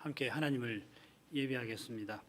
함께 하나님을 예배하겠습니다.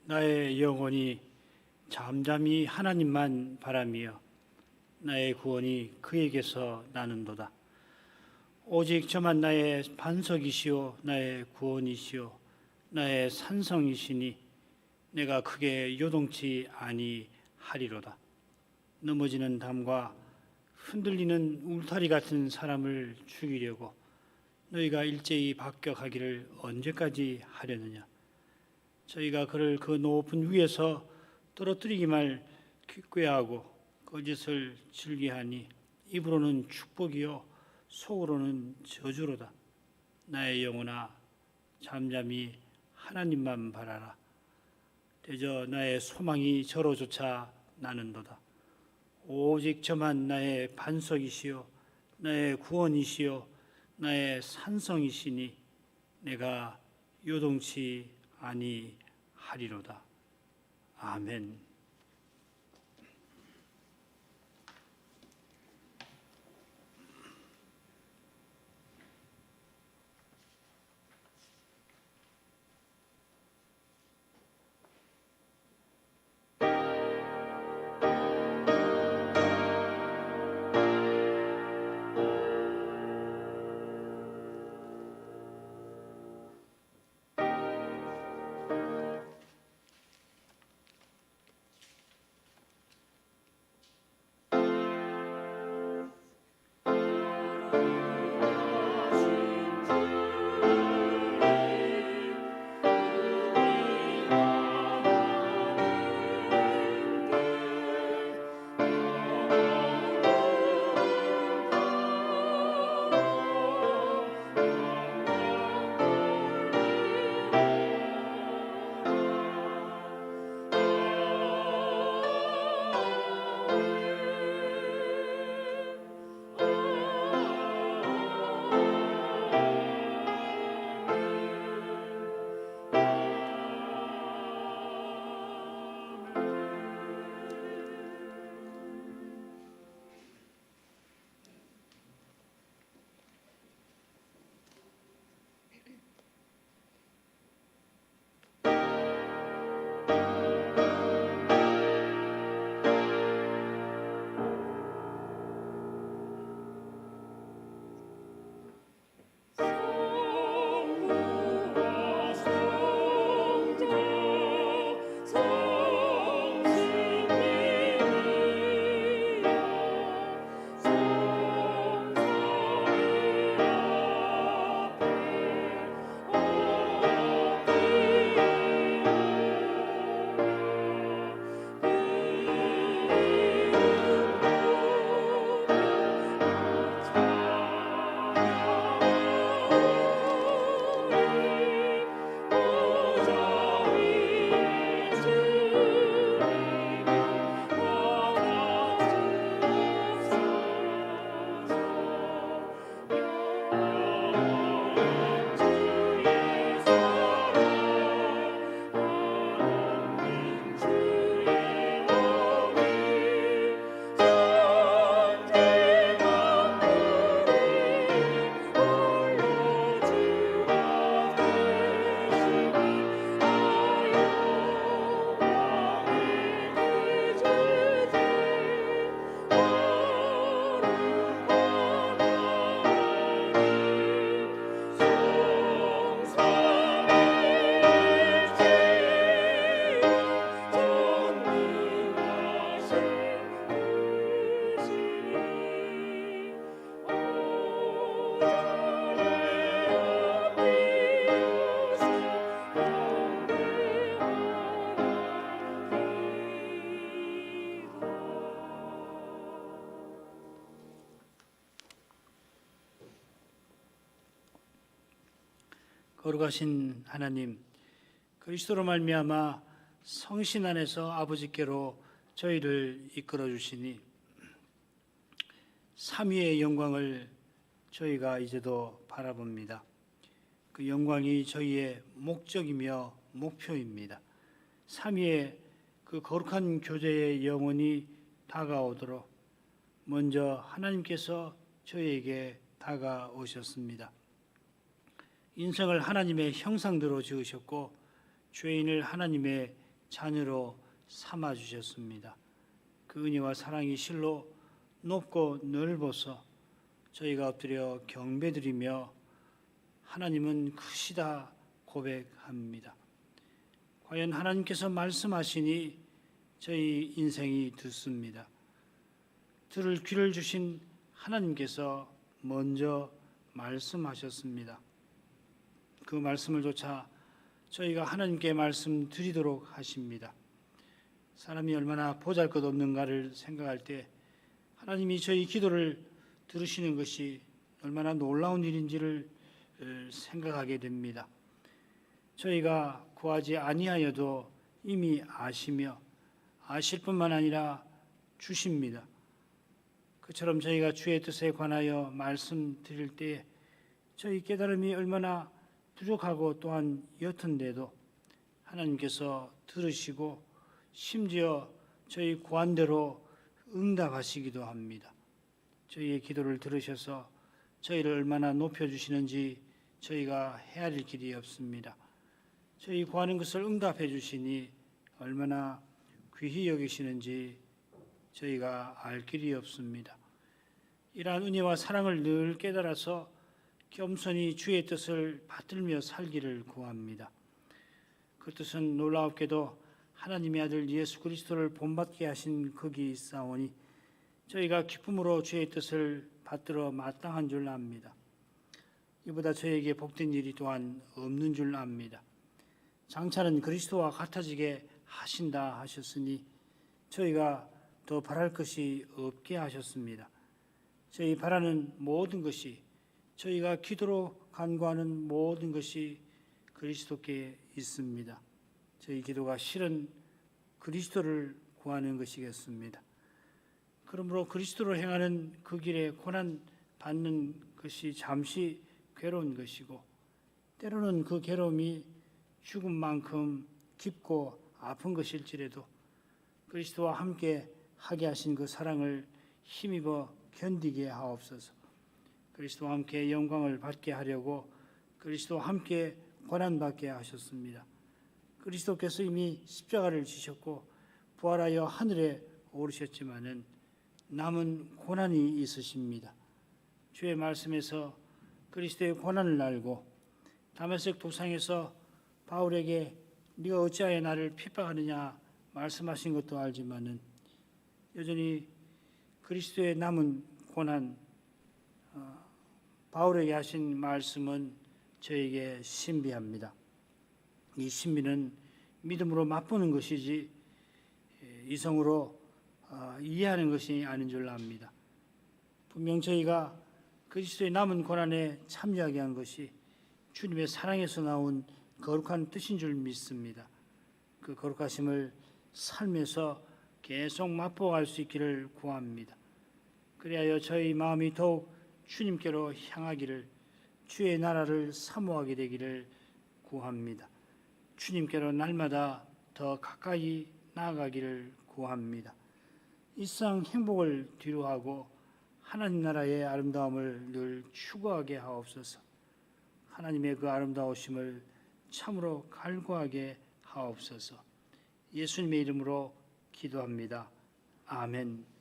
나의 영혼이 잠잠히 하나님만 바라며 나의 구원이 그에게서 나는도다. 오직 저만 나의 반석이시오 나의 구원이시오 나의 산성이시니 내가 크게 요동치 아니하리로다. 넘어지는 담과 흔들리는 울타리 같은 사람을 죽이려고 너희가 일제히 박격하기를 언제까지 하려느냐. 저희가 그를 그 높은 위에서 떨어뜨리기만 꾀하고 거짓을 즐기하니 입으로는 축복이요 속으로는 저주로다. 나의 영혼아 잠잠히 하나님만 바라라. 대저 나의 소망이 저로조차 나는도다. 오직 저만 나의 반석이시요 나의 구원이시요 나의 산성이시니 내가 요동치 아니하리로다. 아멘. 거룩하신 하나님, 그리스도로 말미암아 성신 안에서 아버지께로 저희를 이끌어 주시니 삼위의 영광을 저희가 이제도 바라봅니다. 그 영광이 저희의 목적이며 목표입니다. 삼위의 그 거룩한 교제의 영혼이 다가오도록 먼저 하나님께서 저희에게 다가오셨습니다. 인생을 하나님의 형상대로 지으셨고 죄인을 하나님의 자녀로 삼아 주셨습니다. 그 은혜와 사랑이 실로 높고 넓어서 저희가 엎드려 경배드리며 하나님은 크시다 고백합니다. 과연 하나님께서 말씀하시니 저희 인생이 듣습니다. 들을 귀를 주신 하나님께서 먼저 말씀하셨습니다. 그 말씀을 조차 저희가 하나님께 말씀드리도록 하십니다. 사람이 얼마나 보잘것없는가를 생각할 때 하나님이 저희 기도를 들으시는 것이 얼마나 놀라운 일인지를 생각하게 됩니다. 저희가 구하지 아니하여도 이미 아시며 아실 뿐만 아니라 주십니다. 그처럼 저희가 주의 뜻에 관하여 말씀드릴 때 저희 깨달음이 얼마나 부족하고 또한 옅은데도 하나님께서 들으시고 심지어 저희 구한대로 응답하시기도 합니다. 저희의 기도를 들으셔서 저희를 얼마나 높여주시는지 저희가 헤아릴 길이 없습니다. 저희 구하는 것을 응답해 주시니 얼마나 귀히 여기시는지 저희가 알 길이 없습니다. 이러한 은혜와 사랑을 늘 깨달아서 겸손히 주의 뜻을 받들며 살기를 구합니다. 그 뜻은 놀라웠게도 하나님의 아들 예수 그리스도를 본받게 하신 극이 있사오니 저희가 기쁨으로 주의 뜻을 받들어 마땅한 줄 압니다. 이보다 저에게 복된 일이 또한 없는 줄 압니다. 장차는 그리스도와 같아지게 하신다 하셨으니 저희가 더 바랄 것이 없게 하셨습니다. 저희 바라는 모든 것이 저희가 기도로 간구하는 모든 것이 그리스도께 있습니다. 저희 기도가 실은 그리스도를 구하는 것이겠습니다. 그러므로 그리스도로 행하는 그 길에 고난 받는 것이 잠시 괴로운 것이고 때로는 그 괴로움이 죽음만큼 깊고 아픈 것일지라도 그리스도와 함께 하게 하신 그 사랑을 힘입어 견디게 하옵소서. 그리스도와 함께 영광을 받게 하려고 그리스도와 함께 고난받게 하셨습니다. 그리스도께서 이미 십자가를 지셨고 부활하여 하늘에 오르셨지만은 남은 고난이 있으십니다. 주의 말씀에서 그리스도의 고난을 알고 다메섹 도상에서 바울에게 네가 어찌하여 나를 핍박하느냐 말씀하신 것도 알지만은 여전히 그리스도의 남은 고난 바울에게 하신 말씀은 저에게 신비합니다. 이 신비는 믿음으로 맛보는 것이지 이성으로 이해하는 것이 아닌 줄 압니다. 분명 저희가 그리스도의 남은 고난에 참여하게 한 것이 주님의 사랑에서 나온 거룩한 뜻인 줄 믿습니다. 그 거룩하심을 삶에서 계속 맛보갈 수 있기를 구합니다. 그리하여 저희 마음이 더욱 주님께로 향하기를 주의 나라를 사모하게 되기를 구합니다. 주님께로 날마다 더 가까이 나아가기를 구합니다. 일상 행복을 뒤로하고 하나님 나라의 아름다움을 늘 추구하게 하옵소서. 하나님의 그 아름다우심을 참으로 갈구하게 하옵소서. 예수님의 이름으로 기도합니다. 아멘.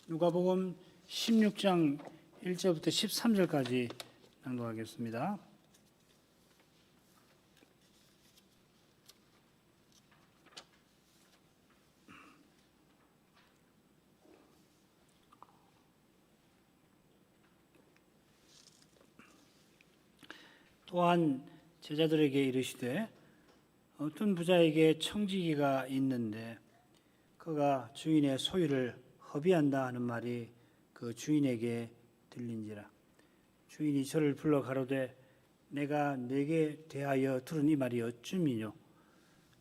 누가복음 16장 1절부터 13절까지 낭독하겠습니다. 또한 제자들에게 이르시되 어떤 부자에게 청지기가 있는데 그가 주인의 소유를 허비한다 하는 말이 그 주인에게 들린지라. 주인이 저를 불러 가로되 내가 네게 대하여 들은 이 말이 어쯤이뇨.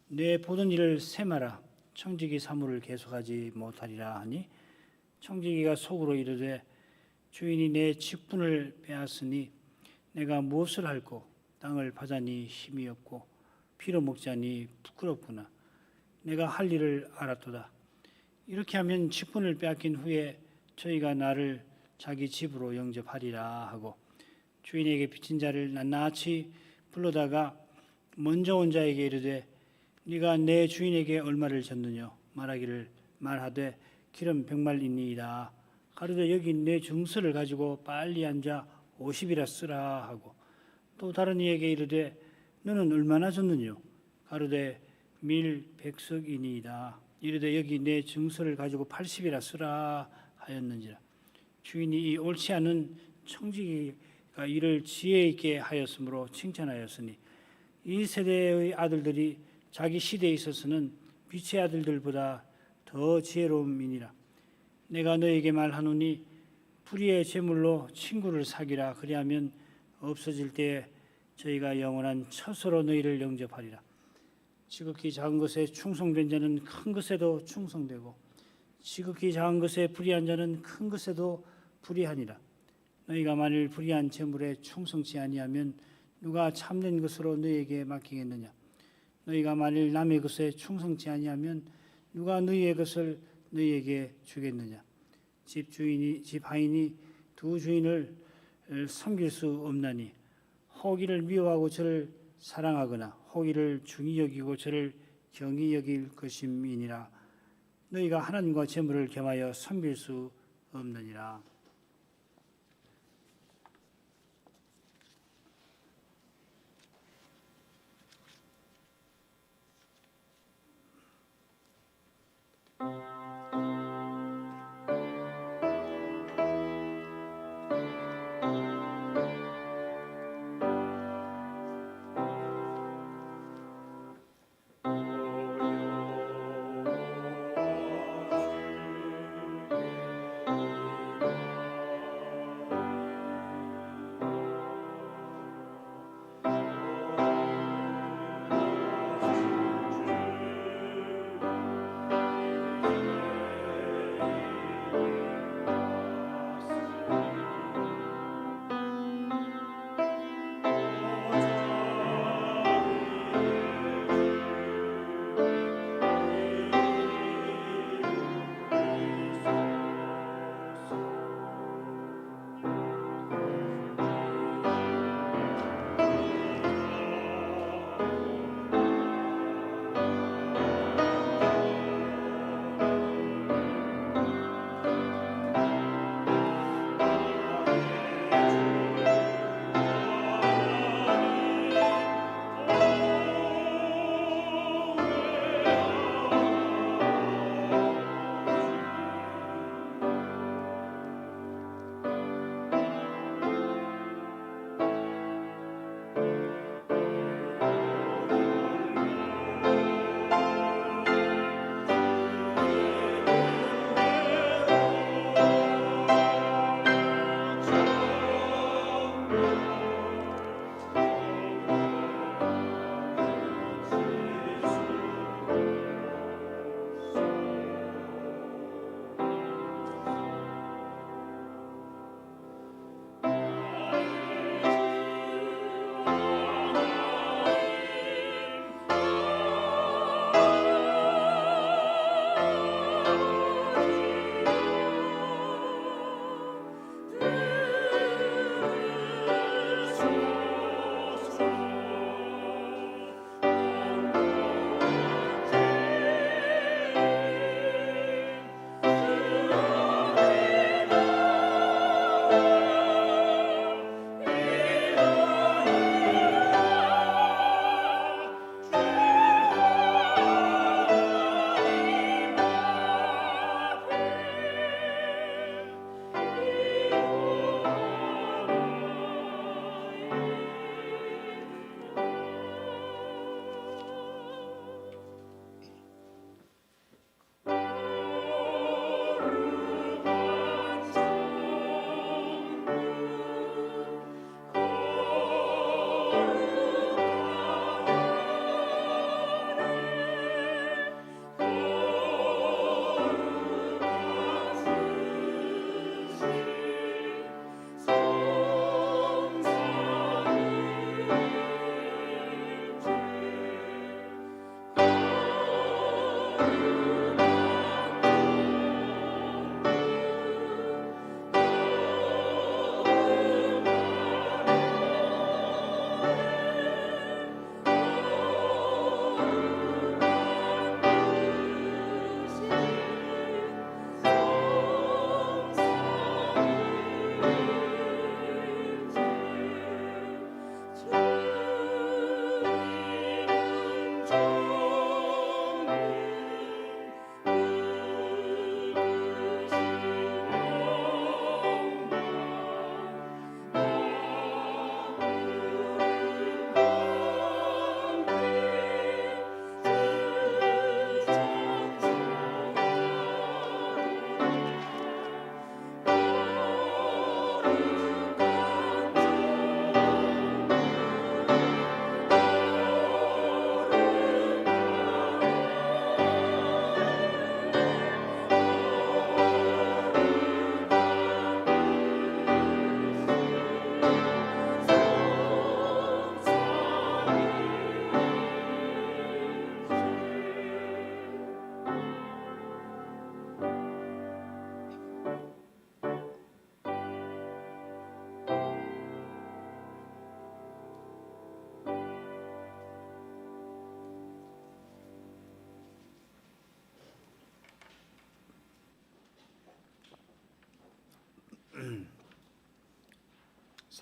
내 보던 일을 세마라. 청지기 사물을 계속하지 못하리라 하니 청지기가 속으로 이르되 주인이 내 직분을 빼앗으니 내가 무엇을 할꼬. 땅을 파자니 힘이 없고 피로 먹자니 부끄럽구나. 내가 할 일을 알았도다. 이렇게 하면 직분을 빼앗긴 후에 저희가 나를 자기 집으로 영접하리라 하고 주인에게 빚진 자를 낱낱이 불러다가 먼저 온 자에게 이르되 네가 내 주인에게 얼마를 졌느냐 말하되 기름 100말이니이다. 가로되 여기 내 증서를 가지고 빨리 앉아 50이라 쓰라 하고 또 다른 이에게 이르되 너는 얼마나 졌느냐 가로되 밀 100석이니이다. 이르되 여기 내 증서를 가지고 80이라 쓰라 하였는지라. 주인이 이 옳지 않은 청지기가 이를 지혜 있게 하였으므로 칭찬하였으니 이 세대의 아들들이 자기 시대에 있어서는 빛의 아들들보다 더 지혜로움이니라. 내가 너에게 말하노니 불의의 재물로 친구를 사귀라. 그리하면 없어질 때에 저희가 영원한 처소로 너희를 영접하리라. 지극히 작은 것에 충성된 자는 큰 것에도 충성되고 지극히 작은 것에 불의한 자는 큰 것에도 불의하니라. 너희가 만일 불의한 재물에 충성치 아니하면 누가 참된 것으로 너희에게 맡기겠느냐. 너희가 만일 남의 것에 충성치 아니하면 누가 너희의 것을 너희에게 주겠느냐. 집 하인이 두 주인을 섬길 수 없나니 호기를 미워하고 저를 사랑하거나 호기를 중히 여기고 저를 경히 여길 것임이니라. 너희가 하나님과 재물을 겸하여 섬길 수 없느니라.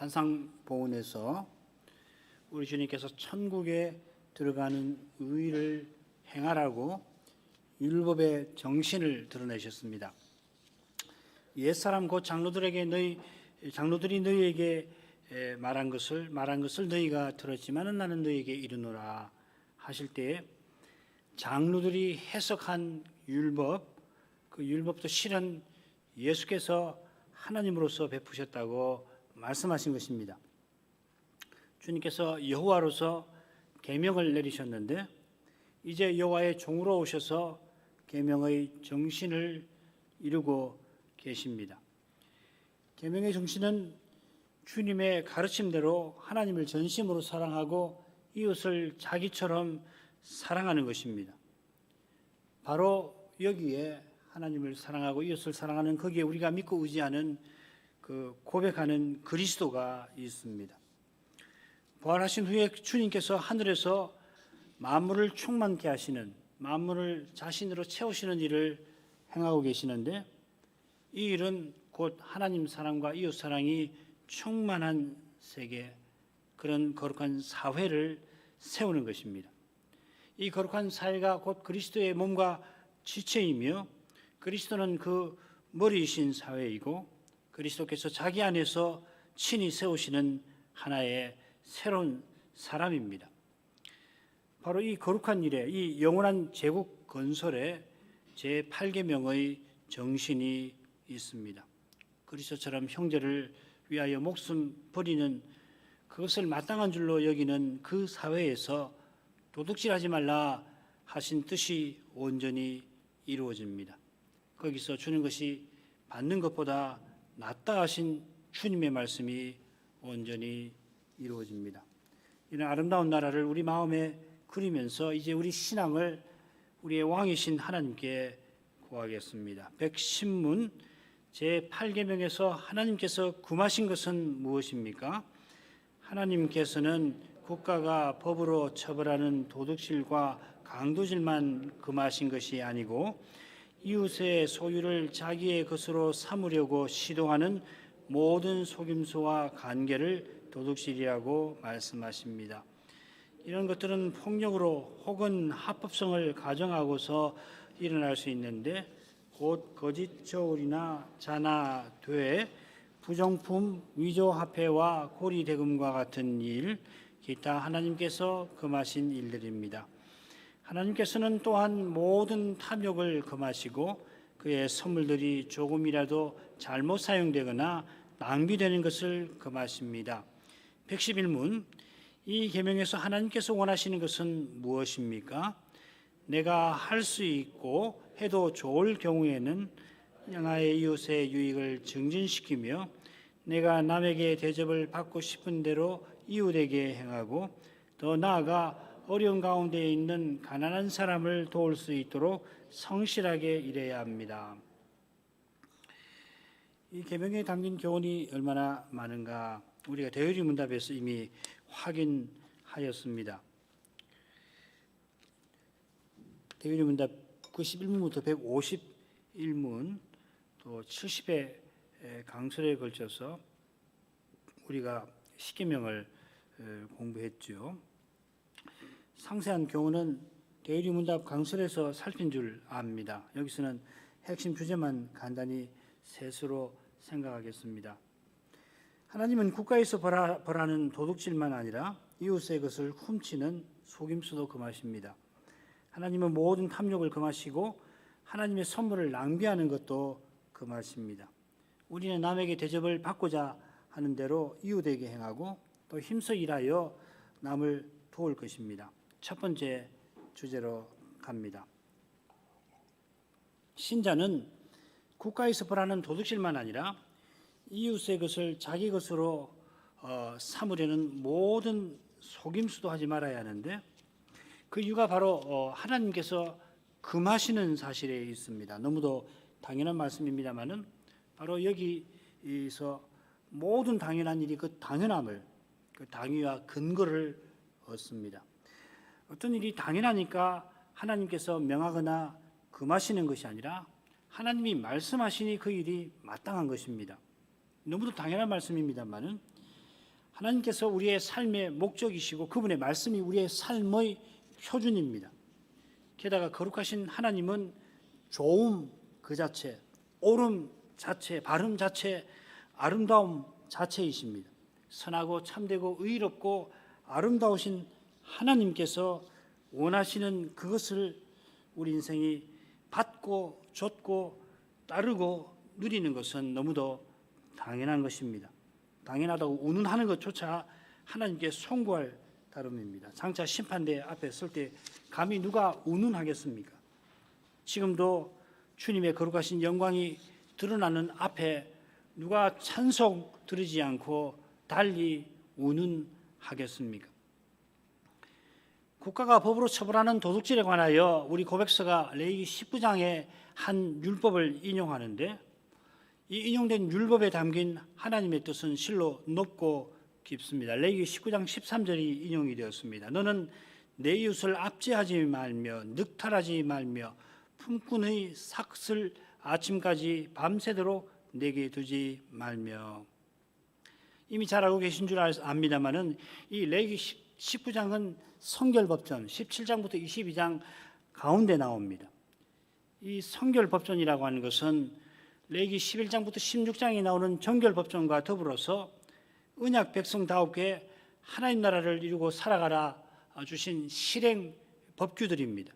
산상보훈에서 우리 주님께서 천국에 들어가는 의를 행하라고 율법의 정신을 드러내셨습니다. 옛사람 곧 장로들이 너희에게 말한 것을 너희가 들었지만은 나는 너희에게 이르노라 하실 때에 장로들이 해석한 율법, 그 율법도 실은 예수께서 하나님으로서 베푸셨다고 말씀하신 것입니다. 주님께서 여호와로서 계명을 내리셨는데 이제 여호와의 종으로 오셔서 계명의 정신을 이루고 계십니다. 계명의 정신은 주님의 가르침대로 하나님을 전심으로 사랑하고 이웃을 자기처럼 사랑하는 것입니다. 바로 여기에 하나님을 사랑하고 이웃을 사랑하는 거기에 우리가 믿고 의지하는 그 고백하는 그리스도가 있습니다. 부활하신 후에 주님께서 하늘에서 만물을 충만케 하시는, 만물을 자신으로 채우시는 일을 행하고 계시는데 이 일은 곧 하나님 사랑과 이웃 사랑이 충만한 세계, 그런 거룩한 사회를 세우는 것입니다. 이 거룩한 사회가 곧 그리스도의 몸과 지체이며 그리스도는 그 머리이신 사회이고 그리스도께서 자기 안에서 친히 세우시는 하나의 새로운 사람입니다. 바로 이 거룩한 일에, 이 영원한 제국 건설에 제8계명의 정신이 있습니다. 그리스도처럼 형제를 위하여 목숨 버리는 그것을 마땅한 줄로 여기는 그 사회에서 도둑질하지 말라 하신 뜻이 온전히 이루어집니다. 거기서 주는 것이 받는 것보다 낫다 하신 주님의 말씀이 온전히 이루어집니다. 이런 아름다운 나라를 우리 마음에 그리면서 이제 우리 신앙을 우리의 왕이신 하나님께 구하겠습니다. 백신문 제8계명에서 하나님께서 금하신 것은 무엇입니까? 하나님께서는 국가가 법으로 처벌하는 도둑질과 강도질만 금하신 것이 아니고 이웃의 소유를 자기의 것으로 삼으려고 시도하는 모든 속임수와 간계를 도둑질이라고 말씀하십니다. 이런 것들은 폭력으로 혹은 합법성을 가정하고서 일어날 수 있는데 곧 거짓 저울이나 자나 돼 부정품 위조 화폐와 고리 대금과 같은 일, 기타 하나님께서 금하신 일들입니다. 하나님께서는 또한 모든 탐욕을 금하시고 그의 선물들이 조금이라도 잘못 사용되거나 낭비되는 것을 금하십니다. 111문 이 계명에서 하나님께서 원하시는 것은 무엇입니까? 내가 할 수 있고 해도 좋을 경우에는 나의 이웃의 유익을 증진시키며 내가 남에게 대접을 받고 싶은 대로 이웃에게 행하고 더 나아가 어려운 가운데 있는 가난한 사람을 도울 수 있도록 성실하게 일해야 합니다. 이 계명에 담긴 교훈이 얼마나 많은가 우리가 대의리 문답에서 이미 확인하였습니다. 대의리 문답 91문부터 151문 또 70의 강설에 걸쳐서 우리가 십계명을 공부했죠. 상세한 교훈은 대의리 문답 강설에서 살핀 줄 압니다. 여기서는 핵심 주제만 간단히 셋으로 생각하겠습니다. 하나님은 국가에서 벌하는 도둑질만 아니라 이웃의 것을 훔치는 속임수도 금하십니다. 하나님은 모든 탐욕을 금하시고 하나님의 선물을 낭비하는 것도 금하십니다. 우리는 남에게 대접을 받고자 하는 대로 이웃에게 행하고 또 힘써 일하여 남을 도울 것입니다. 첫 번째 주제로 갑니다. 신자는 국가에서 벌하는 도둑질만 아니라 이웃의 것을 자기 것으로 삼으려는 모든 속임수도 하지 말아야 하는데 그 이유가 바로 하나님께서 금하시는 사실에 있습니다. 너무도 당연한 말씀입니다만은 바로 여기서 모든 당연한 일이 그 당연함을, 그 당위와 근거를 얻습니다. 어떤 일이 당연하니까 하나님께서 명하거나 금하시는 것이 아니라 하나님이 말씀하시니 그 일이 마땅한 것입니다. 너무도 당연한 말씀입니다만은 하나님께서 우리의 삶의 목적이시고 그분의 말씀이 우리의 삶의 표준입니다. 게다가 거룩하신 하나님은 좋음 그 자체, 옳음 자체, 바름 자체, 아름다움 자체이십니다. 선하고 참되고 의롭고 아름다우신 하나님께서 원하시는 그것을 우리 인생이 받고 좇고 따르고 누리는 것은 너무도 당연한 것입니다. 당연하다고 운운하는 것조차 하나님께 송구할 따름입니다. 장차 심판대 앞에 설 때 감히 누가 운운하겠습니까? 지금도 주님의 거룩하신 영광이 드러나는 앞에 누가 찬송 드리지 않고 달리 운운하겠습니까? 국가가 법으로 처벌하는 도둑질에 관하여 우리 고백서가 레위기 19장의 한 율법을 인용하는데, 이 인용된 율법에 담긴 하나님의 뜻은 실로 높고 깊습니다. 레위기 19장 13절이 인용이 되었습니다. 너는 내 이웃을 압제하지 말며 늑탈하지 말며 품꾼의 삭슬 아침까지 밤새도록 내게 두지 말며. 이미 잘 알고 계신 줄 압니다마는 이 레위기 19장은 성결법전 17장부터 22장 가운데 나옵니다. 이 성결법전이라고 하는 것은 레위기 11장부터 16장에 나오는 정결법전과 더불어서 언약 백성다우게 하나님 나라를 이루고 살아가라 주신 실행 법규들입니다.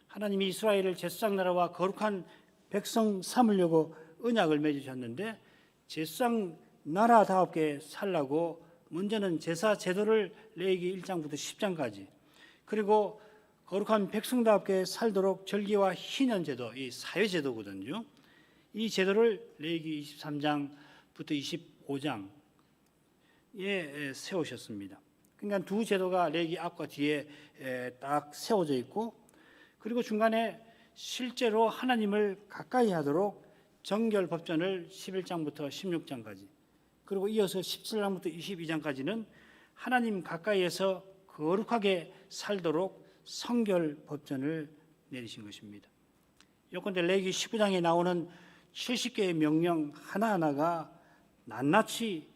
하나님이 이스라엘을 제사장 나라와 거룩한 백성 삼으려고 언약을 맺으셨는데, 제사장 나라다우게 살라고 먼저는 제사 제도를 레위기 1장부터 10장까지, 그리고 거룩한 백성답게 살도록 절기와 희년 제도, 이 사회 제도거든요. 이 제도를 레위기 23장부터 25장에 세우셨습니다. 그러니까 두 제도가 레위기 앞과 뒤에 딱 세워져 있고, 그리고 중간에 실제로 하나님을 가까이 하도록 정결 법전을 11장부터 16장까지, 그리고 이어서 17장부터 22장까지는 하나님 가까이에서 거룩하게 살도록 성결 법전을 내리신 것입니다. 요컨대 레위기 19장에 나오는 70개의 명령 하나하나가 낱낱이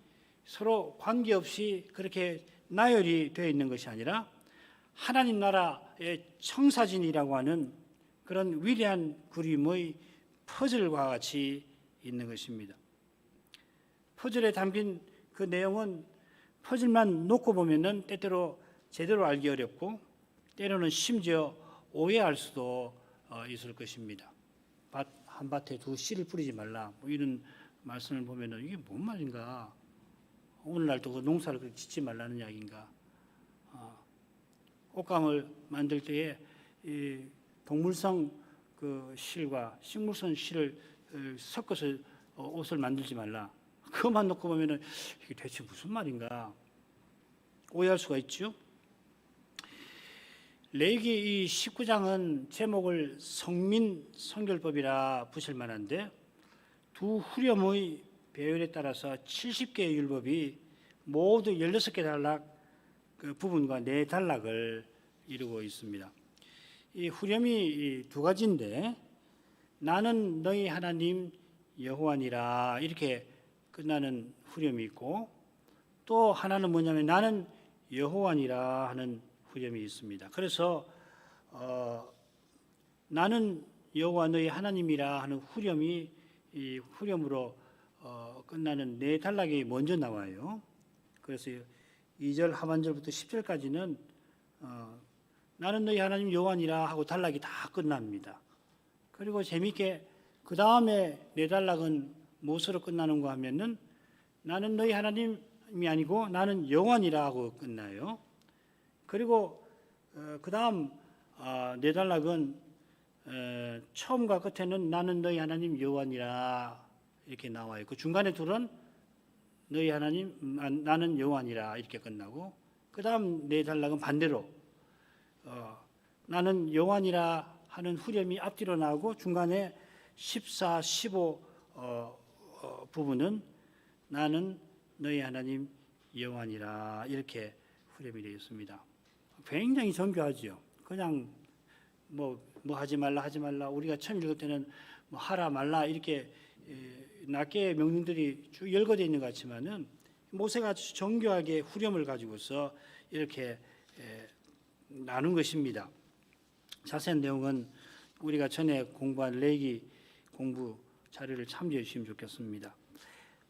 서로 관계없이 그렇게 나열이 되어 있는 것이 아니라 하나님 나라의 청사진이라고 하는 그런 위대한 그림의 퍼즐과 같이 있는 것입니다. 퍼즐에 담긴 그 내용은 퍼즐만 놓고 보면은 때때로 제대로 알기 어렵고 때로는 심지어 오해할 수도 있을 것입니다. 한 밭에 두 씨를 뿌리지 말라, 뭐 이런 말씀을 보면은 이게 뭔 말인가? 오늘날도 그 농사를 그렇게 짓지 말라는 이야기인가? 옷감을 만들 때에 이 동물성 그 실과 식물성 실을 섞어서 옷을 만들지 말라. 그것만 놓고 보면은 이게 대체 무슨 말인가? 오해할 수가 있죠. 레위기 이 19장은 제목을 성민 성결법이라 붙일 만한데, 두 후렴의 배열에 따라서 70개의 율법이 모두 16개 단락 그 부분과 4단락을 이루고 있습니다. 이 후렴이 두 가지인데, 나는 너희 하나님 여호와니라 이렇게 끝나는 후렴이 있고, 또 하나는 뭐냐면 나는 여호와니라 하는 후렴이 있습니다. 그래서 나는 여호와 너희 하나님이라 하는 후렴이 이 후렴으로 끝나는 4단락이 먼저 나와요. 그래서 2절 하반절부터 10절까지는 나는 너희 하나님 여호와니라 하고 단락이 다 끝납니다. 그리고 재미있게 그 다음에 4단락은 무엇으로 끝나는가 하면은 나는 너희 하나님이 아니고 나는 여호와니라 하고 끝나요. 그리고 그 다음 4단락은 처음과 끝에는 나는 너희 하나님 여호와니라 이렇게 나와요. 그 중간에 둘은 너희 하나님 나는 여호와니라 이렇게 끝나고, 그 다음 4단락은 반대로 나는 여호와니라 하는 후렴이 앞뒤로 나오고 중간에 14, 15 부분은 나는 너희 하나님 여호와니라 이렇게 후렴이 되어 있습니다. 굉장히 정교하죠. 그냥 뭐 하지 말라 우리가 처음 읽을 때는 뭐 하라 말라 이렇게 낱개의 명령들이 쭉 열거되어 있는 것 같지만은 모세가 아주 정교하게 후렴을 가지고서 이렇게 나눈 것입니다. 자세한 내용은 우리가 전에 공부한 레위기 공부 자료를 참조해 주시면 좋겠습니다.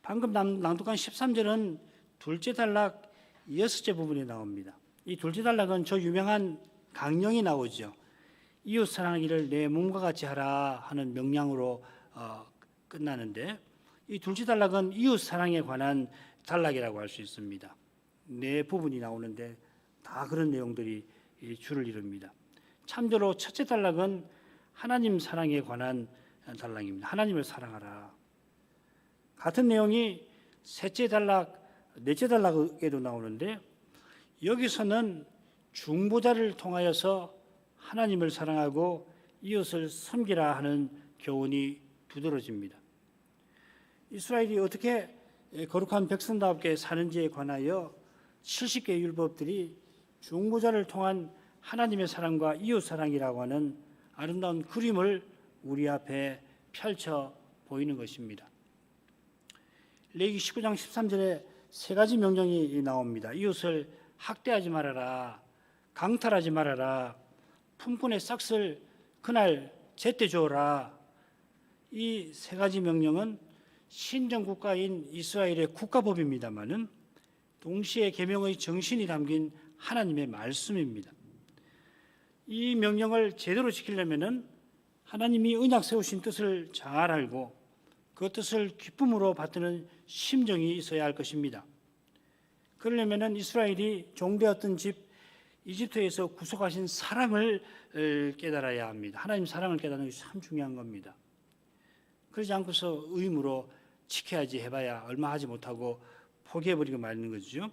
방금 낭독한 13절은 둘째 단락 6째 부분이 나옵니다. 이 둘째 단락은 저 유명한 강령이 나오죠. 이웃 사랑하기를 내 몸과 같이 하라 하는 명령으로 끝나는데, 이 둘째 단락은 이웃 사랑에 관한 단락이라고 할 수 있습니다. 네 부분이 나오는데 다 그런 내용들이 주를 이룹니다. 참조로 첫째 단락은 하나님 사랑에 관한 단락입니다. 하나님을 사랑하라. 같은 내용이 셋째 단락, 넷째 단락에도 나오는데, 여기서는 중보자를 통하여서 하나님을 사랑하고 이웃을 섬기라 하는 교훈이 두드러집니다. 이스라엘이 어떻게 거룩한 백성답게 사는지에 관하여 70개의 율법들이 중보자를 통한 하나님의 사랑과 이웃 사랑이라고 하는 아름다운 그림을 우리 앞에 펼쳐 보이는 것입니다. 레위기 19장 13절에 세 가지 명령이 나옵니다. 이웃을 학대하지 말아라, 강탈하지 말아라, 품꾼의 싹을 그날 제때 주어라. 이 세 가지 명령은 신정 국가인 이스라엘의 국가법입니다마는 동시에 계명의 정신이 담긴 하나님의 말씀입니다. 이 명령을 제대로 지키려면은 하나님이 언약 세우신 뜻을 잘 알고 그 뜻을 기쁨으로 받드는 심정이 있어야 할 것입니다. 그러려면은 이스라엘이 종되었던 집 이집트에서 구속하신 사랑을 깨달아야 합니다. 하나님 사랑을 깨닫는 것이 참 중요한 겁니다. 그러지 않고서 의무로 지켜야지 해봐야 얼마 하지 못하고 포기해버리고 말는 거죠.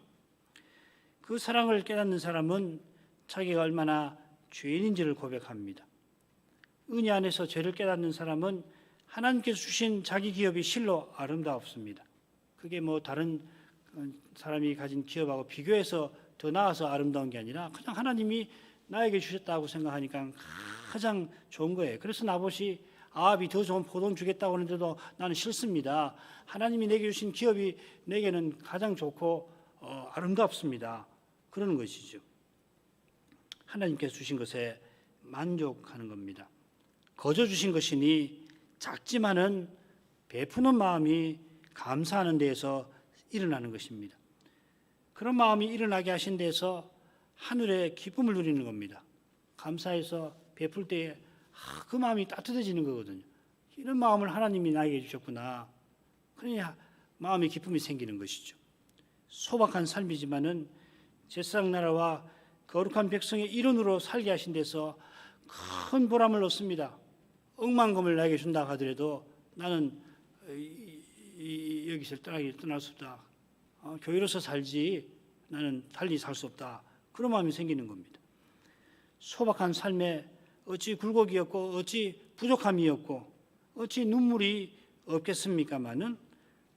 그 사랑을 깨닫는 사람은 자기가 얼마나 죄인인지를 고백합니다. 은혜 안에서 죄를 깨닫는 사람은 하나님께서 주신 자기 기업이 실로 아름다웠습니다. 그게 뭐 다른 사람이 가진 기업하고 비교해서 더 나아서 아름다운 게 아니라 그냥 하나님이 나에게 주셨다고 생각하니까 가장 좋은 거예요. 그래서 나봇이 아합이 더 좋은 포도원 주겠다고 하는데도 나는 싫습니다. 하나님이 내게 주신 기업이 내게는 가장 좋고 아름답습니다. 그러는 것이죠. 하나님께서 주신 것에 만족하는 겁니다. 거저 주신 것이니 작지만은 베푸는 마음이 감사하는 데에서 일어나는 것입니다. 그런 마음이 일어나게 하신 데에서 하늘의 기쁨을 누리는 겁니다. 감사해서 베풀 때에 그 마음이 따뜻해지는 거거든요. 이런 마음을 하나님이 나에게 주셨구나. 그러니 마음의 기쁨이 생기는 것이죠. 소박한 삶이지만은 제사장 나라와 거룩한 백성의 일원으로 살게 하신 데서 큰 보람을 얻습니다. 억만금을 나에게 준다 하더라도 나는 여기서 떠날 수 없다. 교회로서 살지 나는 달리 살 수 없다. 그런 마음이 생기는 겁니다. 소박한 삶에 어찌 굴곡이었고 어찌 부족함이었고 어찌 눈물이 없겠습니까마는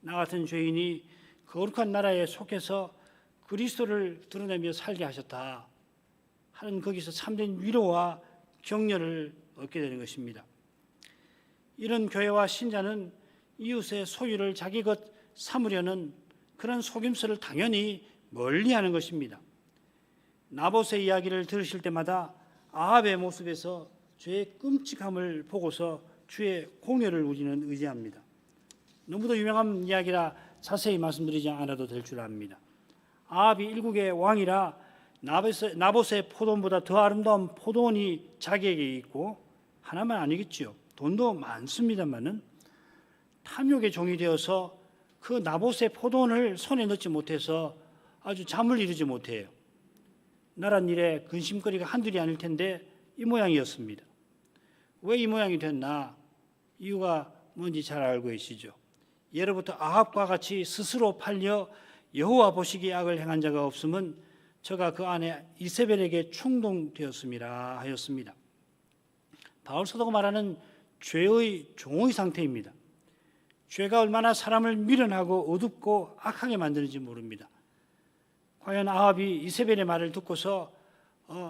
나 같은 죄인이 거룩한 나라에 속해서 그리스도를 드러내며 살게 하셨다 하는 거기서 참된 위로와 격려를 얻게 되는 것입니다. 이런 교회와 신자는 이웃의 소유를 자기 것 삼으려는 그런 속임수를 당연히 멀리하는 것입니다. 나봇의 이야기를 들으실 때마다 아합의 모습에서 죄의 끔찍함을 보고서 주의 공효를 우리는 의지합니다. 너무도 유명한 이야기라 자세히 말씀드리지 않아도 될 줄 압니다. 아합이 일국의 왕이라 나봇의 포도원보다 더 아름다운 포도원이 자기에게 있고 하나만 아니겠죠. 돈도 많습니다만은 탐욕의 종이 되어서 그 나봇의 포도원을 손에 넣지 못해서 아주 잠을 이루지 못해요. 나란 일에 근심거리가 한둘이 아닐 텐데 이 모양이었습니다. 왜 이 모양이 됐나? 이유가 뭔지 잘 알고 계시죠. 예로부터 아합과 같이 스스로 팔려 여호와 보시기에 악을 행한 자가 없음은 저가 그 안에 이세벨에게 충동되었음이라 하였습니다. 바울 사도가 말하는 죄의 종의 상태입니다. 죄가 얼마나 사람을 미련하고 어둡고 악하게 만드는지 모릅니다. 과연 아합이 이세벨의 말을 듣고서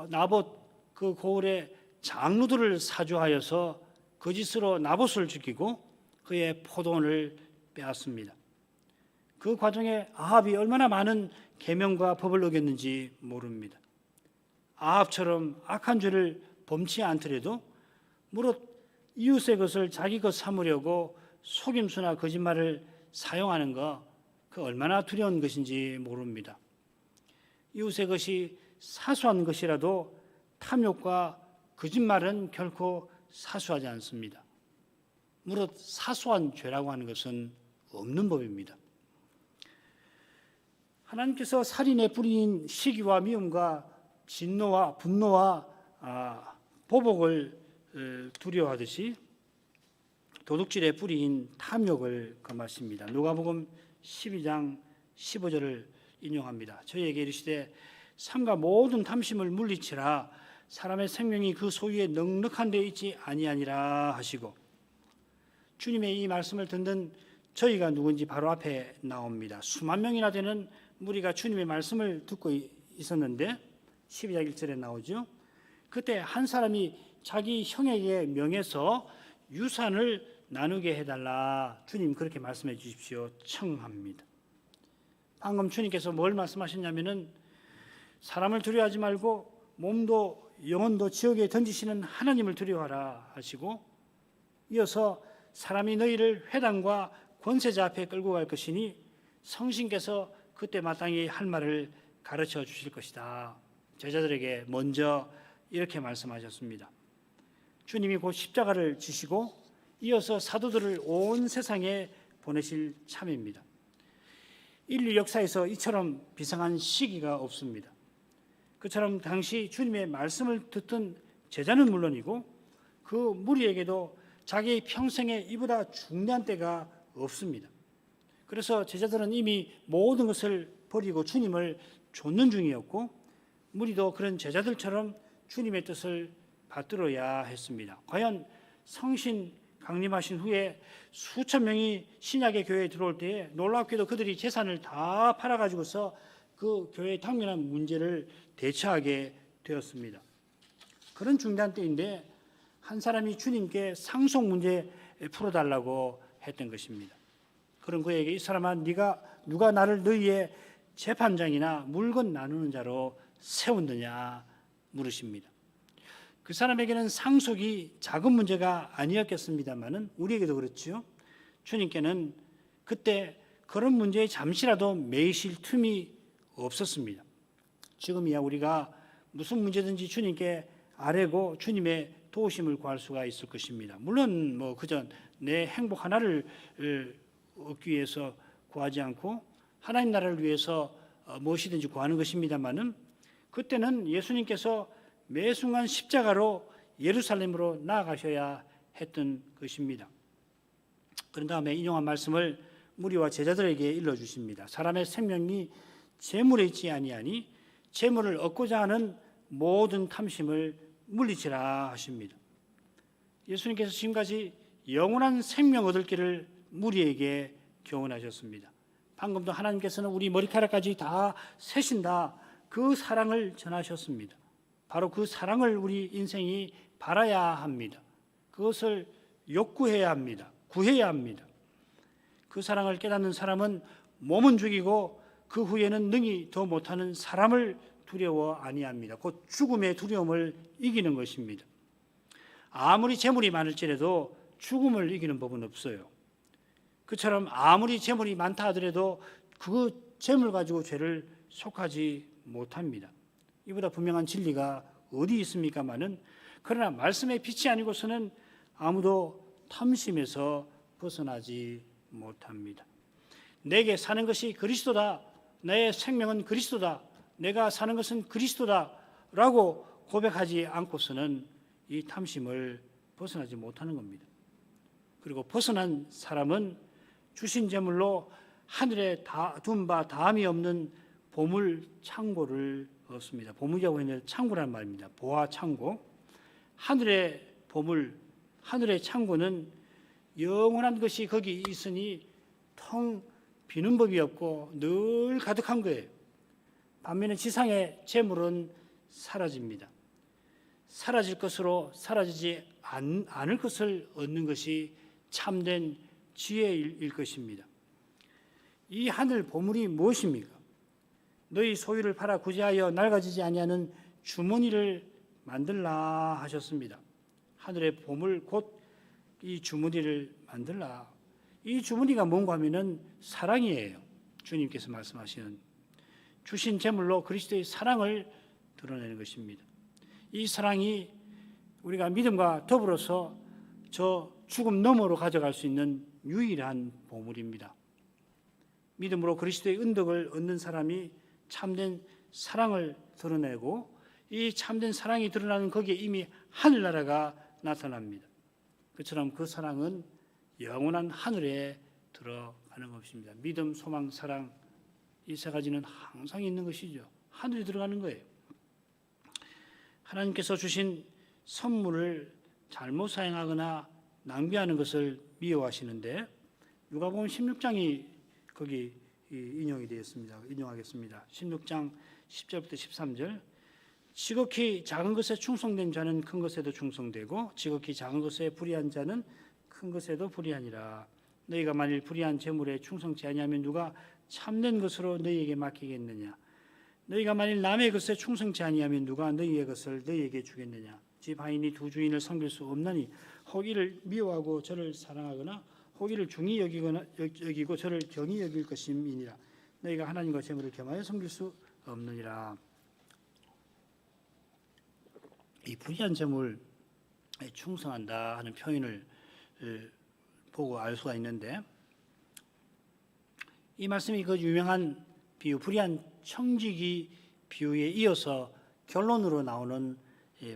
나봇 그 고을의 장로들을 사주하여서 거짓으로 나봇을 죽이고 그의 포도원을 빼앗습니다. 그 과정에 아합이 얼마나 많은 계명과 법을 어겼는지 모릅니다. 아합처럼 악한 죄를 범치 않더라도 무릇 이웃의 것을 자기 것 삼으려고 속임수나 거짓말을 사용하는 것, 그 얼마나 두려운 것인지 모릅니다. 이웃의 것이 사소한 것이라도 탐욕과 거짓말은 결코 사소하지 않습니다. 무릇 사소한 죄라고 하는 것은 없는 법입니다. 하나님께서 살인의 뿌리인 시기와 미움과 진노와 분노와 보복을 두려워하듯이 도둑질의 뿌리인 탐욕을 금하십니다. 누가복음 12장 15절을 인용합니다. 저희에게 이르시되 삼가 모든 탐심을 물리치라 사람의 생명이 그 소유에 넉넉한 데 있지 아니하니라 하시고, 주님의 이 말씀을 듣는 저희가 누군지 바로 앞에 나옵니다. 수만 명이나 되는 무리가 주님의 말씀을 듣고 있었는데 12장 1절에 나오죠. 그때 한 사람이 자기 형에게 명해서 유산을 나누게 해달라, 주님 그렇게 말씀해 주십시오 청합니다. 방금 주님께서 뭘 말씀하셨냐면은 사람을 두려워하지 말고 몸도 영혼도 지옥에 던지시는 하나님을 두려워하라 하시고, 이어서 사람이 너희를 회당과 권세자 앞에 끌고 갈 것이니 성신께서 그때 마땅히 할 말을 가르쳐 주실 것이다. 제자들에게 먼저 이렇게 말씀하셨습니다. 주님이 곧 십자가를 지시고 이어서 사도들을 온 세상에 보내실 참입니다. 인류 역사에서 이처럼 비상한 시기가 없습니다. 그처럼 당시 주님의 말씀을 듣던 제자는 물론이고 그 무리에게도 자기 평생에 이보다 중대한 때가 없습니다. 그래서 제자들은 이미 모든 것을 버리고 주님을 좇는 중이었고, 무리도 그런 제자들처럼 주님의 뜻을 받들어야 했습니다. 과연 성신 강림하신 후에 수천 명이 신약의 교회에 들어올 때에 놀랍게도 그들이 재산을 다 팔아가지고서 그 교회의 당면한 문제를 대처하게 되었습니다. 그런 중대한 때인데 한 사람이 주님께 상속 문제 풀어달라고 했던 것입니다. 그런 그에게 이 사람아 누가 나를 너희의 재판장이나 물건 나누는 자로 세운느냐 물으십니다. 그 사람에게는 상속이 작은 문제가 아니었겠습니다마는 우리에게도 그렇죠. 주님께는 그때 그런 문제에 잠시라도 매이실 틈이 없었습니다. 지금이야 우리가 무슨 문제든지 주님께 아뢰고 주님의 도우심을 구할 수가 있을 것입니다. 물론 그저 내 행복 하나를 얻기 위해서 구하지 않고 하나님 나라를 위해서 무엇이든지 구하는 것입니다마는, 그때는 예수님께서 매 순간 십자가로 예루살렘으로 나아가셔야 했던 것입니다. 그런 다음에 인용한 말씀을 무리와 제자들에게 일러주십니다. 사람의 생명이 재물에 있지 아니하니 재물을 얻고자 하는 모든 탐심을 물리치라 하십니다. 예수님께서 지금까지 영원한 생명 얻을 길을 무리에게 교훈하셨습니다. 방금도 하나님께서는 우리 머리카락까지 다 세신다, 그 사랑을 전하셨습니다. 바로 그 사랑을 우리 인생이 바라야 합니다. 그것을 욕구해야 합니다. 구해야 합니다. 그 사랑을 깨닫는 사람은 몸은 죽이고 그 후에는 능히 더 못하는 사람을 두려워 아니합니다. 곧 죽음의 두려움을 이기는 것입니다. 아무리 재물이 많을지라도 죽음을 이기는 법은 없어요. 그처럼 아무리 재물이 많다 하더라도 그 재물 가지고 죄를 속하지 못합니다. 이보다 분명한 진리가 어디 있습니까마는, 그러나 말씀의 빛이 아니고서는 아무도 탐심에서 벗어나지 못합니다. 내게 사는 것이 그리스도다, 내 생명은 그리스도다, 내가 사는 것은 그리스도다 라고 고백하지 않고서는 이 탐심을 벗어나지 못하는 겁니다. 그리고 벗어난 사람은 주신 제물로 하늘에 둔 바 다함이 없는 보물 창고를 얻습니다. 보물이라고 했는데 창고란 말입니다. 보화 창고. 하늘의 보물, 하늘의 창고는 영원한 것이 거기 있으니 텅 비는 법이 없고 늘 가득한 거예요. 반면에 지상의 재물은 사라집니다. 사라질 것으로 사라지지 않을 것을 얻는 것이 참된 지혜일 것입니다. 이 하늘 보물이 무엇입니까? 너희 소유를 팔아 구제하여 낡아지지 아니하는 주머니를 만들라 하셨습니다. 하늘의 보물 곧 이 주머니를 만들라. 이 주머니가 뭔가 하면은 사랑이에요. 주님께서 말씀하시는 주신 제물로 그리스도의 사랑을 드러내는 것입니다. 이 사랑이 우리가 믿음과 더불어서 저 죽음 너머로 가져갈 수 있는 유일한 보물입니다. 믿음으로 그리스도의 은덕을 얻는 사람이 참된 사랑을 드러내고 이 참된 사랑이 드러나는 거기에 이미 하늘나라가 나타납니다. 그처럼 그 사랑은 영원한 하늘에 들어가는 것입니다. 믿음, 소망, 사랑 이 세 가지는 항상 있는 것이죠. 하늘에 들어가는 거예요. 하나님께서 주신 선물을 잘못 사용하거나 낭비하는 것을 미워하시는데 누가복음 16장이 거기 인용이 되어 있습니다. 인용하겠습니다. 16장 10절부터 13절. 지극히 작은 것에 충성된 자는 큰 것에도 충성되고 지극히 작은 것에 불의한 자는 큰 것에도 불의하니라. 너희가 만일 불의한 재물에 충성치 아니하면 누가 참된 것으로 너희에게 맡기겠느냐. 너희가 만일 남의 것에 충성치 아니하면 누가 너희의 것을 너희에게 주겠느냐. 집 하인이 두 주인을 섬길 수 없나니 혹 이를 미워하고 저를 사랑하거나 혹 이를 중히 여기고 저를 경히 여길 것임이니라. 너희가 하나님과 재물을 겸하여 섬길 수 없느니라. 이 불의한 재물에 충성한다 하는 표현을 보고 알 수가 있는데 이 말씀이 그 유명한 비유 불의한 청지기 비유에 이어서 결론으로 나오는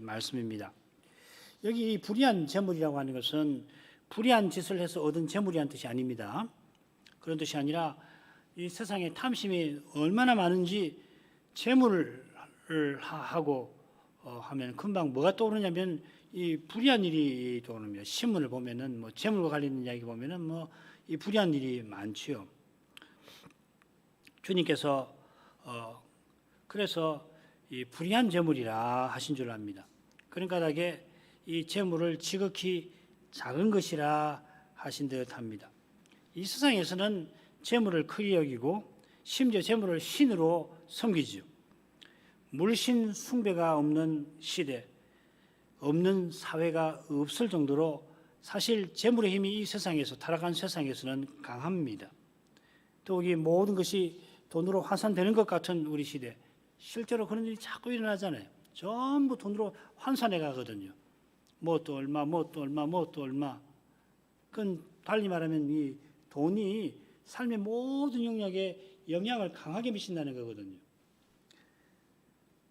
말씀입니다. 여기 이 불의한 재물이라고 하는 것은 불의한 짓을 해서 얻은 재물이란 뜻이 아닙니다. 그런 뜻이 아니라 이 세상에 탐심이 얼마나 많은지 재물을 하고 하면 금방 뭐가 떠오르냐면 이 불의한 일이 떠오릅니다. 신문을 보면은 뭐 재물과 관련된 이야기 보면은 뭐 이 불의한 일이 많지요. 주님께서 그래서 이 불의한 재물이라 하신 줄 압니다. 그러니까 다게 이 재물을 지극히 작은 것이라 하신 듯합니다. 이 세상에서는 재물을 크게 여기고 심지어 재물을 신으로 섬기죠. 물신 숭배가 없는 시대, 없는 사회가 없을 정도로 사실 재물의 힘이 이 세상에서 타락한 세상에서는 강합니다. 더욱이 모든 것이 돈으로 환산되는 것 같은 우리 시대, 실제로 그런 일이 자꾸 일어나잖아요. 전부 돈으로 환산해 가거든요. 뭣도 얼마, 뭣도 얼마, 뭣도 얼마. 그건 달리 말하면 이 돈이 삶의 모든 영역에 영향을 강하게 미친다는 거거든요.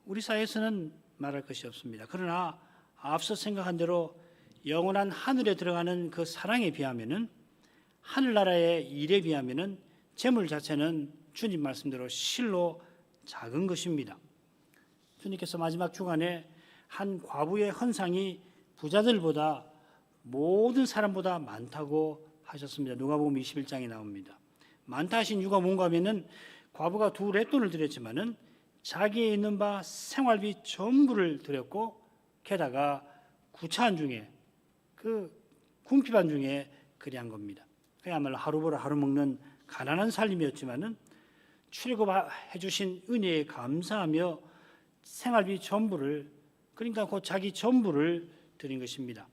우리 사회에서는 말할 것이 없습니다. 그러나 앞서 생각한 대로 영원한 하늘에 들어가는 그 사랑에 비하면은 하늘나라의 일에 비하면은 재물 자체는 주님 말씀대로 실로 작은 것입니다. 주님께서 마지막 주간에 한 과부의 헌상이 부자들보다 모든 사람보다 많다고 하셨습니다. 누가복음 21장에 나옵니다. 많다 하신 이유가 뭔가 하면은 과부가 두 렛돈을 드렸지만은 자기에 있는 바 생활비 전부를 드렸고 게다가 구차한 중에 그 궁핍한 중에 그리 한 겁니다. 그야말로 하루 벌어 하루 먹는 가난한 삶이었지만은 출애굽해 주신 은혜에 감사하며 생활비 전부를 그러니까 그 자기 전부를 드린 것입니다.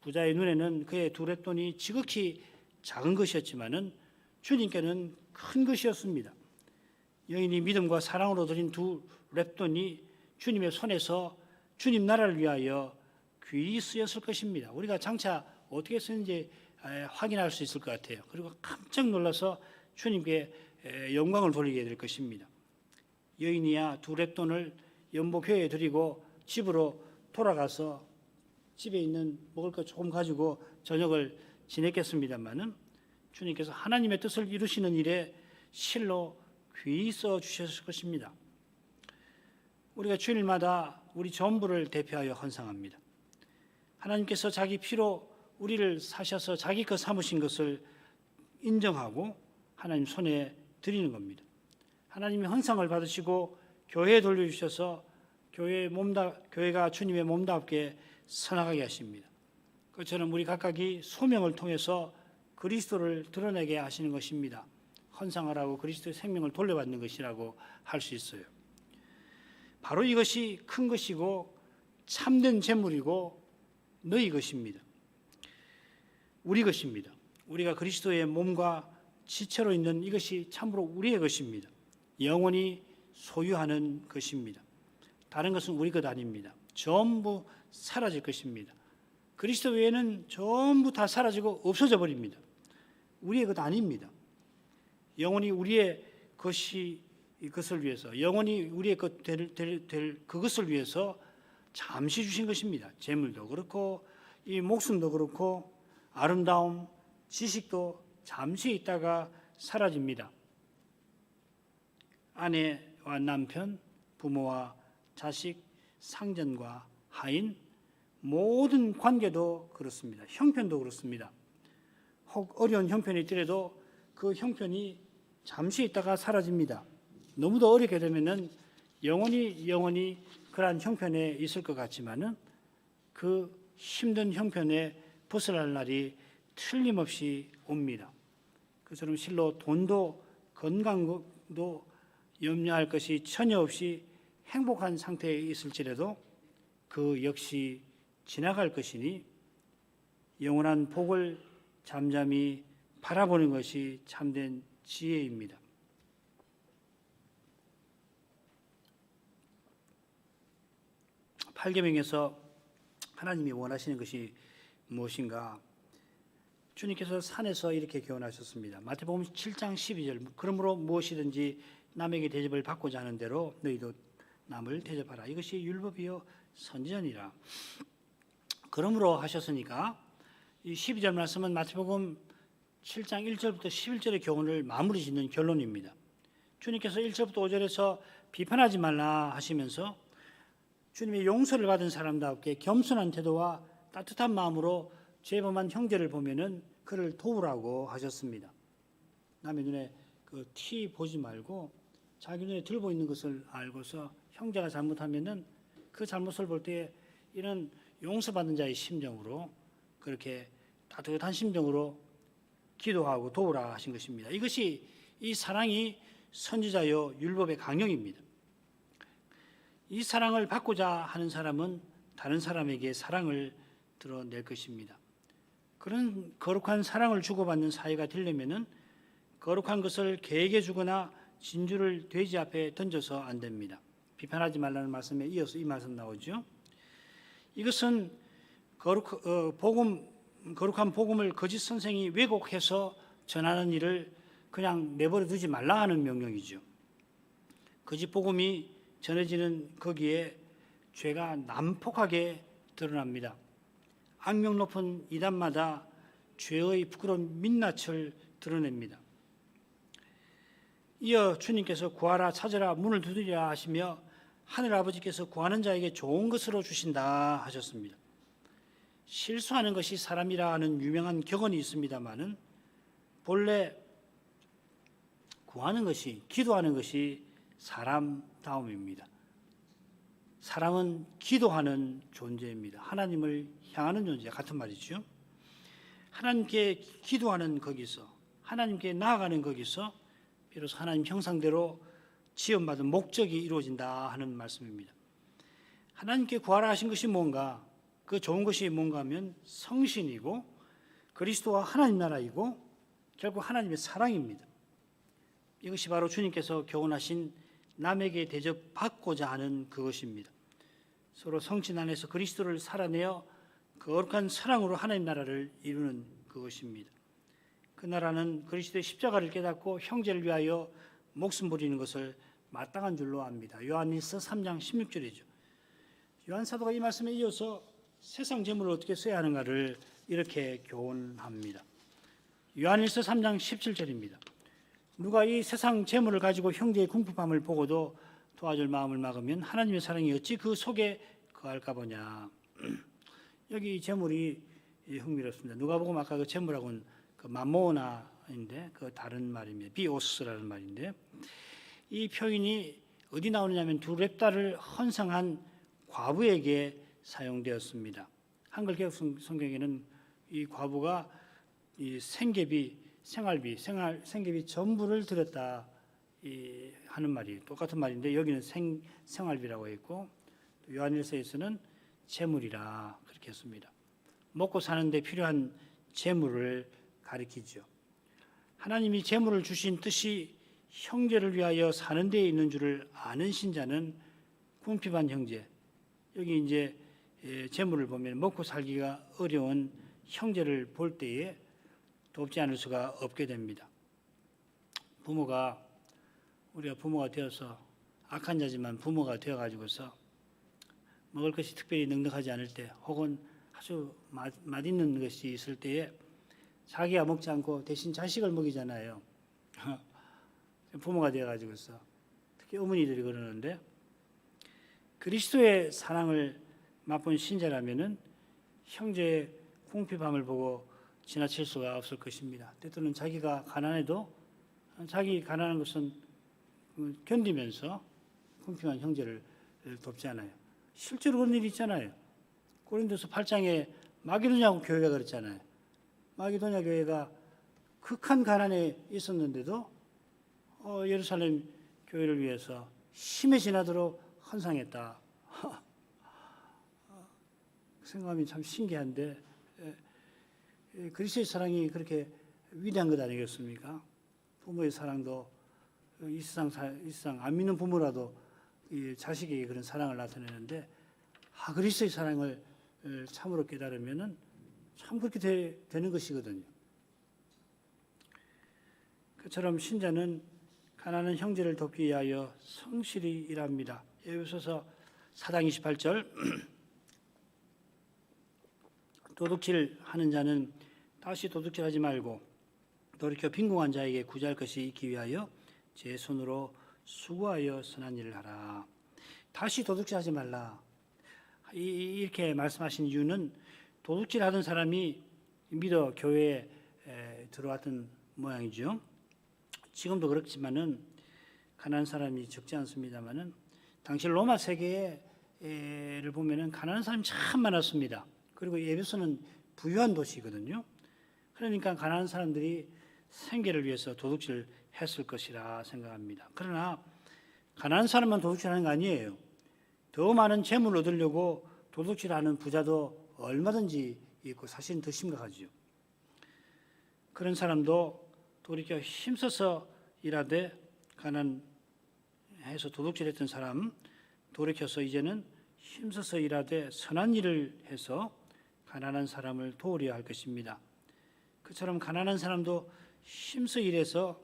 부자의 눈에는 그의 두 렛돈이 지극히 작은 것이었지만은 주님께는 큰 것이었습니다. 여인이 믿음과 사랑으로 드린 두 렛돈이 주님의 손에서 주님 나라를 위하여 귀히 쓰였을 것입니다. 우리가 장차 어떻게 쓰는지 확인할 수 있을 것 같아요. 그리고 깜짝 놀라서 주님께 영광을 돌리게 될 것입니다. 여인이야 두 렛돈을 연보 교회에 드리고 집으로 돌아가서 집에 있는 먹을 것 조금 가지고 저녁을 지냈겠습니다마는 주님께서 하나님의 뜻을 이루시는 일에 실로 귀히 써 주셨을 것입니다. 우리가 주일마다 우리 전부를 대표하여 헌상합니다. 하나님께서 자기 피로 우리를 사셔서 자기 것 삼으신 것을 인정하고 하나님 손에 드리는 겁니다. 하나님이 헌상을 받으시고 교회에 돌려주셔서 교회가 주님의 몸답게 서나가게 하십니다. 그처럼 우리 각각이 소명을 통해서 그리스도를 드러내게 하시는 것입니다. 헌상하라고 그리스도의 생명을 돌려받는 것이라고 할 수 있어요. 바로 이것이 큰 것이고 참된 재물이고 너희 것입니다. 우리 것입니다. 우리가 그리스도의 몸과 지체로 있는 이것이 참으로 우리의 것입니다. 영원히 소유하는 것입니다. 다른 것은 우리 것 아닙니다. 전부 사라질 것입니다. 그리스도 외에는 전부 다 사라지고 없어져 버립니다. 우리의 것 아닙니다. 영원히 우리의 것을 위해서, 영원히 우리의 것 될 그것을 위해서 잠시 주신 것입니다. 재물도 그렇고 이 목숨도 그렇고 아름다움, 지식도 잠시 있다가 사라집니다. 아내와 남편, 부모와 자식, 상전과 하인, 모든 관계도 그렇습니다. 형편도 그렇습니다. 혹 어려운 형편이 있더라도 그 형편이 잠시 있다가 사라집니다. 너무도 어렵게 되면은 영원히 그러한 형편에 있을 것 같지만은 그 힘든 형편에 벗어날 날이 틀림없이 옵니다. 그처럼 실로 돈도 건강도 염려할 것이 전혀 없이 행복한 상태에 있을지라도 그 역시 지나갈 것이니 영원한 복을 잠잠히 바라보는 것이 참된 지혜입니다. 팔계명에서 하나님이 원하시는 것이 무엇인가? 주님께서 산에서 이렇게 교훈하셨습니다. 마태복음 7장 12절 그러므로 무엇이든지 남에게 대접을 받고자 하는 대로 너희도 남을 대접하라. 이것이 율법이요 선지자니라. 그러므로 하셨으니까 이 12절 말씀은 마태복음 7장 1절부터 11절의 교훈을 마무리 짓는 결론입니다. 주님께서 1절부터 5절에서 비판하지 말라 하시면서 주님의 용서를 받은 사람답게 겸손한 태도와 따뜻한 마음으로 죄범한 형제를 보면은 그를 도우라고 하셨습니다. 남의 눈에 그 티 보지 말고 자기 눈에 들보 있는 것을 알고서 형제가 잘못하면은 그 잘못을 볼 때 이런 용서받는 자의 심정으로 그렇게 따뜻한 심정으로 기도하고 도우라 하신 것입니다. 이것이 이 사랑이 선지자요 율법의 강령입니다. 이 사랑을 받고자 하는 사람은 다른 사람에게 사랑을 드러낼 것입니다. 그런 거룩한 사랑을 주고받는 사이가 되려면은 거룩한 것을 개에게 주거나 진주를 돼지 앞에 던져서 안 됩니다. 비판하지 말라는 말씀에 이어서 이 말씀 나오죠. 이것은 거룩한 복음을 거짓 선생이 왜곡해서 전하는 일을 그냥 내버려 두지 말라 하는 명령이죠. 거짓 복음이 전해지는 거기에 죄가 난폭하게 드러납니다. 악명 높은 이단마다 죄의 부끄러운 민낯을 드러냅니다. 이어 주님께서 구하라 찾으라 문을 두드리라 하시며 하늘 아버지께서 구하는 자에게 좋은 것으로 주신다 하셨습니다. 실수하는 것이 사람이라 하는 유명한 격언이 있습니다마는 본래 구하는 것이 기도하는 것이 사람다움입니다. 사람은 기도하는 존재입니다. 하나님을 향하는 존재 같은 말이죠. 하나님께 기도하는 거기서 하나님께 나아가는 거기서 비로소 하나님 형상대로 지음받은 목적이 이루어진다 하는 말씀입니다. 하나님께 구하라 하신 것이 뭔가 그 좋은 것이 뭔가 하면 성신이고 그리스도와 하나님 나라이고 결국 하나님의 사랑입니다. 이것이 바로 주님께서 교훈하신 남에게 대접받고자 하는 그것입니다. 서로 성신 안에서 그리스도를 살아내어 거룩한 사랑으로 하나님 나라를 이루는 그것입니다. 그 나라는 그리스도의 십자가를 깨닫고 형제를 위하여 목숨 버리는 것을 마땅한 줄로 압니다. 요한일서 3장 16절이죠. 요한 사도가 이 말씀에 이어서 세상 재물을 어떻게 써야 하는가를 이렇게 교훈합니다. 요한일서 3장 17절입니다. 누가 이 세상 재물을 가지고 형제의 궁핍함을 보고도 도와줄 마음을 막으면 하나님의 사랑이 어찌 그 속에 거할까 보냐. 여기 재물이 흥미롭습니다. 누가복음 아까 그 재물하고는 그 마모나인데 그 다른 말입니다. 비오스라는 말인데 이 표현이 어디 나오느냐면 두 렙달을 헌상한 과부에게 사용되었습니다. 한글 개혁 성경에는 이 과부가 이 생계비 생계비 전부를 드렸다 하는 말이 똑같은 말인데 여기는 생활비라고 했고 요한일서에서는 재물이라 그렇게 했습니다. 먹고 사는데 필요한 재물을 가리키죠. 하나님이 재물을 주신 뜻이 형제를 위하여 사는 데에 있는 줄을 아는 신자는 궁핍한 형제, 여기 이제 재물을 보면 먹고 살기가 어려운 형제를 볼 때에 돕지 않을 수가 없게 됩니다. 우리가 부모가 되어서 악한 자지만 부모가 되어가지고서 먹을 것이 특별히 넉넉하지 않을 때 혹은 아주 맛있는 것이 있을 때에 자기가 먹지 않고 대신 자식을 먹이잖아요. 부모가 되어가지고서 특히 어머니들이 그러는데 그리스도의 사랑을 맛본 신자라면은 형제의 궁핍함을 보고 지나칠 수가 없을 것입니다. 때로는 자기가 가난해도 자기 가난한 것은 견디면서 궁핍한 형제를 돕지 않아요. 실제로 그런 일이 있잖아요. 고린도서 8장에 마게도냐 교회가 그랬잖아요. 마게도냐 교회가 극한 가난에 있었는데도 예루살렘 교회를 위해서 힘에 지나도록 헌상했다. 생각하면 참 신기한데 그리스도의 사랑이 그렇게 위대한 것 아니겠습니까? 부모의 사랑도 이 세상 안 믿는 부모라도 자식에게 그런 사랑을 나타내는데 그리스도의 사랑을 참으로 깨달으면은 참 그렇게 되는 것이거든요. 그처럼 신자는 가난한 형제를 돕기 위하여 성실히 일합니다. 에베소서 4장 28절 도둑질하는 자는 다시 도둑질하지 말고 돌이켜 빈궁한 자에게 구제할 것이 있기 위하여 제 손으로 수고하여 선한 일을 하라. 다시 도둑질하지 말라. 이렇게 말씀하신 이유는 도둑질하던 사람이 믿어 교회에 들어왔던 모양이죠. 지금도 그렇지만은 가난한 사람이 적지 않습니다만은 당시 로마 세계를 보면은 가난한 사람이 참 많았습니다. 그리고 에베소는 부유한 도시거든요. 그러니까 가난한 사람들이 생계를 위해서 도둑질을 했을 것이라 생각합니다. 그러나 가난한 사람만 도둑질하는 거 아니에요. 더 많은 재물을 얻으려고 도둑질하는 부자도 얼마든지 있고 사실은 더 심각하죠. 그런 사람도 돌이켜 힘써서 일하되 가난해서 도둑질했던 사람 돌이켜서 이제는 힘써서 일하되 선한 일을 해서 가난한 사람을 도우려 할 것입니다. 그처럼 가난한 사람도 힘써 일해서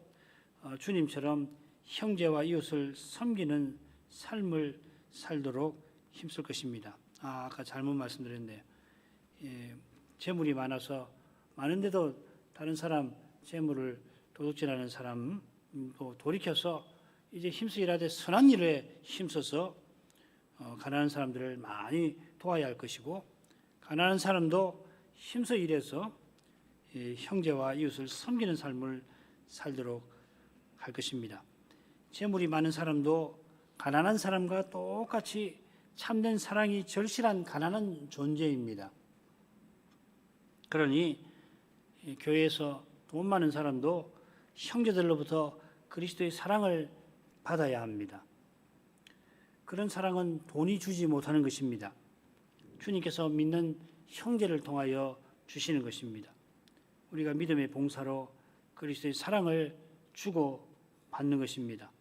주님처럼 형제와 이웃을 섬기는 삶을 살도록 힘쓸 것입니다. 아까 잘못 말씀드렸네요. 재물이 많은데도 다른 사람 재물을 도둑질하는 사람도 돌이켜서 이제 힘써 일하되 선한 일에 힘써서 가난한 사람들을 많이 도와야 할 것이고 가난한 사람도 힘써 일해서 형제와 이웃을 섬기는 삶을 살도록 할 것입니다. 재물이 많은 사람도 가난한 사람과 똑같이 참된 사랑이 절실한 가난한 존재입니다. 그러니 교회에서 돈 많은 사람도 형제들로부터 그리스도의 사랑을 받아야 합니다. 그런 사랑은 돈이 주지 못하는 것입니다. 주님께서 믿는 형제를 통하여 주시는 것입니다. 우리가 믿음의 봉사로 그리스도의 사랑을 주고 받는 것입니다.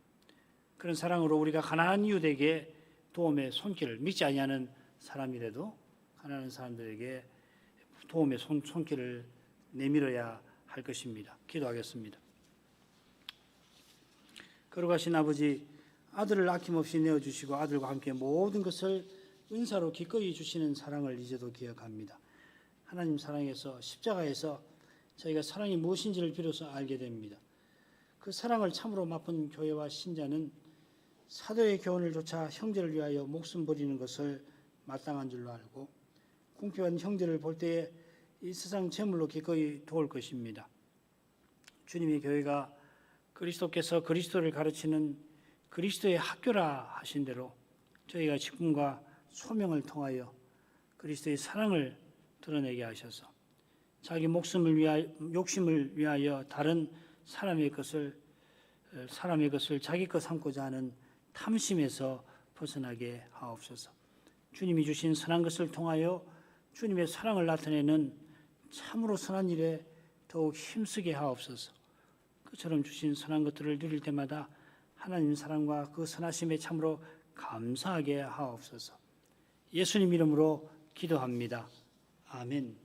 그런 사랑으로 우리가 가난한 이웃에게 도움의 손길을 믿지 아니하는 사람이라도 가난한 사람들에게 도움의 손길을 내밀어야 할 것입니다. 기도하겠습니다. 거룩하신 아버지, 아들을 아낌없이 내어주시고 아들과 함께 모든 것을 은사로 기꺼이 주시는 사랑을 이제도 기억합니다. 하나님 사랑에서 십자가에서 저희가 사랑이 무엇인지를 비로소 알게 됩니다. 그 사랑을 참으로 맛본 교회와 신자는 사도의 교훈을 좇아 형제를 위하여 목숨 버리는 것을 마땅한 줄로 알고 궁핍한 형제를 볼 때에 이 세상 재물로 기꺼이 도울 것입니다. 주님의 교회가 그리스도께서 그리스도를 가르치는 그리스도의 학교라 하신 대로 저희가 직분과 소명을 통하여 그리스도의 사랑을 드러내게 하셔서 자기 욕심을 위하여 다른 사람의 것을 자기 것 삼고자 하는 탐심에서 벗어나게 하옵소서. 주님이 주신 선한 것을 통하여 주님의 사랑을 나타내는 참으로 선한 일에 더욱 힘쓰게 하옵소서. 그처럼 주신 선한 것들을 누릴 때마다 하나님 사랑과 그 선하심에 참으로 감사하게 하옵소서. 예수님 이름으로 기도합니다. 아멘.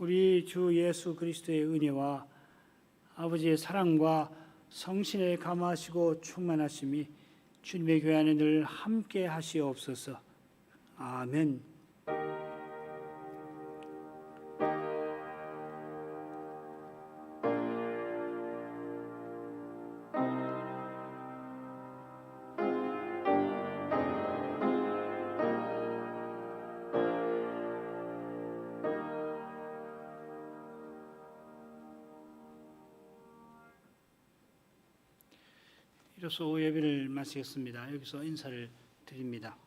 우리 주 예수 그리스도의 은혜와 아버지의 사랑과 성신에 감화하시고 충만하심이 주님의 교회 안에 늘 함께 하시옵소서. 아멘. 이로써 예배를 마치겠습니다. 여기서 인사를 드립니다.